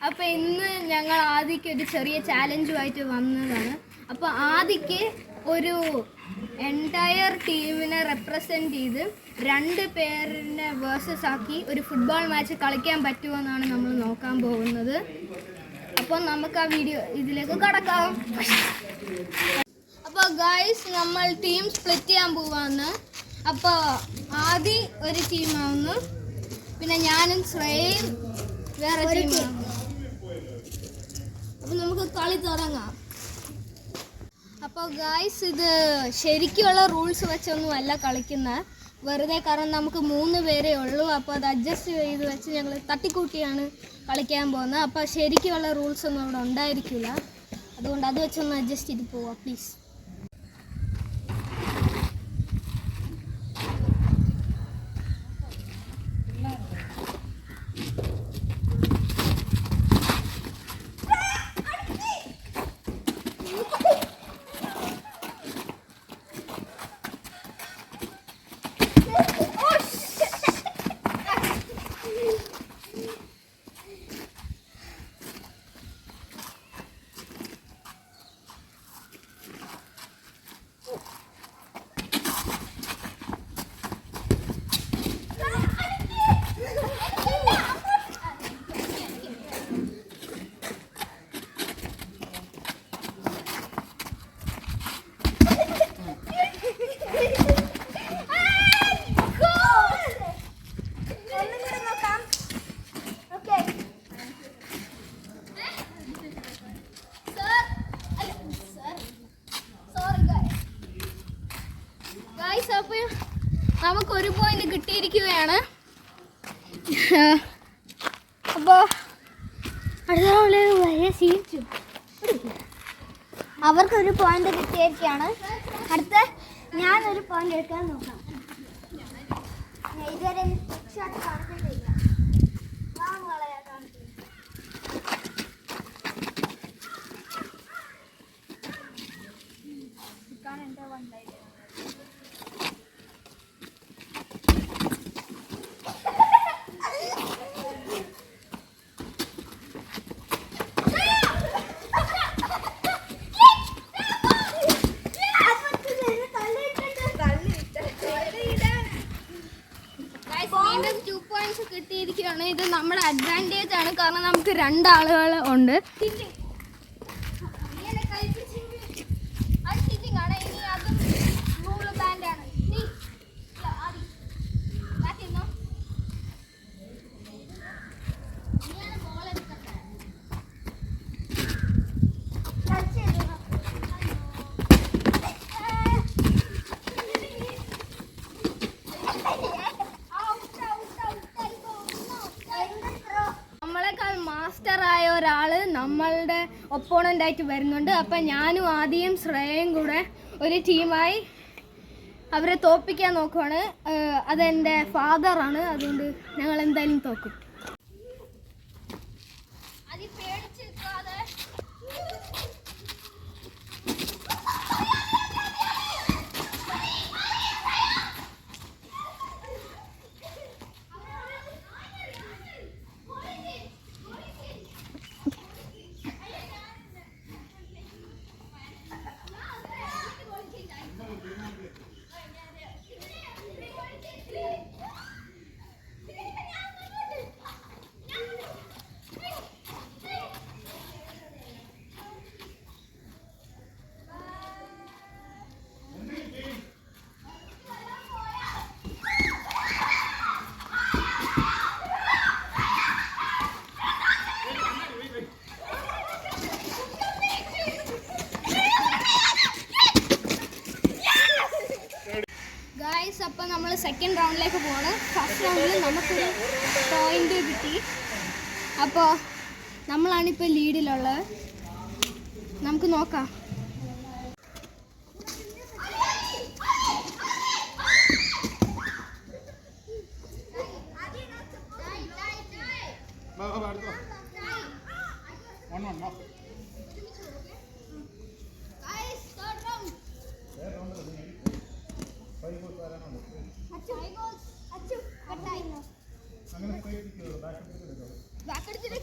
അപ്പോൾ ഇന്ന് ഞങ്ങൾ ആദിക്ക് ഒരു ചെറിയ ചാലഞ്ചുമായിട്ട് വന്നതാണ്. അപ്പോൾ ആദിക്ക് ഒരു എൻറ്റയർ ടീമിനെ റെപ്രസെൻ്റ് ചെയ്ത് 2 പേരിനെ വേഴ്സസ് ആക്കി ഒരു ഫുട്ബോൾ മാച്ച് കളിക്കാൻ പറ്റുമെന്നാണ് നമ്മൾ നോക്കാൻ പോകുന്നത്. അപ്പോൾ നമുക്ക് ആ ഇതിലേക്ക് കടക്കാം. അപ്പോൾ ഗൈസ്, നമ്മൾ ടീം സ്പ്ലിറ്റ് ചെയ്യാൻ പോവാന്ന്. അപ്പോൾ ആദ്യം ഒരു ടീമാവുന്നു, പിന്നെ ഞാനും ശ്രേയും വേറെ ടീമാവും. അപ്പോൾ നമുക്ക് കളി തുടങ്ങാം. അപ്പോൾ ഗൈസ്, ഇത് ശരിക്കുള്ള റൂൾസ് വെച്ചൊന്നുമല്ല കളിക്കുന്നത്, വെറുതെ. കാരണം നമുക്ക് 3 പേരേ ഉള്ളൂ. അപ്പോൾ അത് അഡ്ജസ്റ്റ് ചെയ്ത് വെച്ച് ഞങ്ങൾ തട്ടിക്കൂട്ടിയാണ് കളിക്കാൻ പോകുന്നത്. അപ്പോൾ ശരിക്കുള്ള റൂൾസ് ഒന്നും അവിടെ ഉണ്ടായിരിക്കില്ല. അതുകൊണ്ട് അത് വെച്ചൊന്ന് അഡ്ജസ്റ്റ് ചെയ്ത് പോവാം പ്ലീസ്. നമുക്കൊരു പോയിന്റ് കിട്ടിയിരിക്കുകയാണ്. അപ്പോൾ അവർക്കൊരു പോയിന്റ് കിട്ടിയിരിക്കുകയാണ്. അടുത്ത ഞാനൊരു പോയിന്റ് എടുക്കാൻ നോക്കാം. ഇതുവരെ ഷോട്ട് കാണിക്കുന്നില്ല. എൻ്റെ വണ്ടായി കിട്ടിയിരിക്കുകയാണ്. ഇത് നമ്മുടെ അഡ്വാൻറ്റേജ് ആണ്, കാരണം നമുക്ക് 2 ആളുകൾ ഉണ്ട്. മാസ്റ്ററായ ഒരാൾ നമ്മളുടെ ഒപ്പോണൻ്റായിട്ട് വരുന്നുണ്ട്. അപ്പം ഞാനും ആദ്യം ശ്രേയയും കൂടെ ഒരു ടീമായി അവരെ തോൽപ്പിക്കാൻ നോക്കുവാണ്. അതെൻ്റെ ഫാദറാണ്, അതുകൊണ്ട് ഞങ്ങൾ എന്തായാലും തോക്കും. അപ്പോൾ നമ്മൾ സെക്കൻഡ് റൗണ്ടിലേക്ക് പോവാണ്. ഫസ്റ്റ് റൗണ്ടിൽ നമുക്കൊരു പോയിന്റ് കിട്ടി. അപ്പോൾ നമ്മളാണിപ്പോൾ ലീഡിലുള്ളത്. നമുക്ക് നോക്കാം. അച്ചു ബാക്കടിച്ചിട്ട്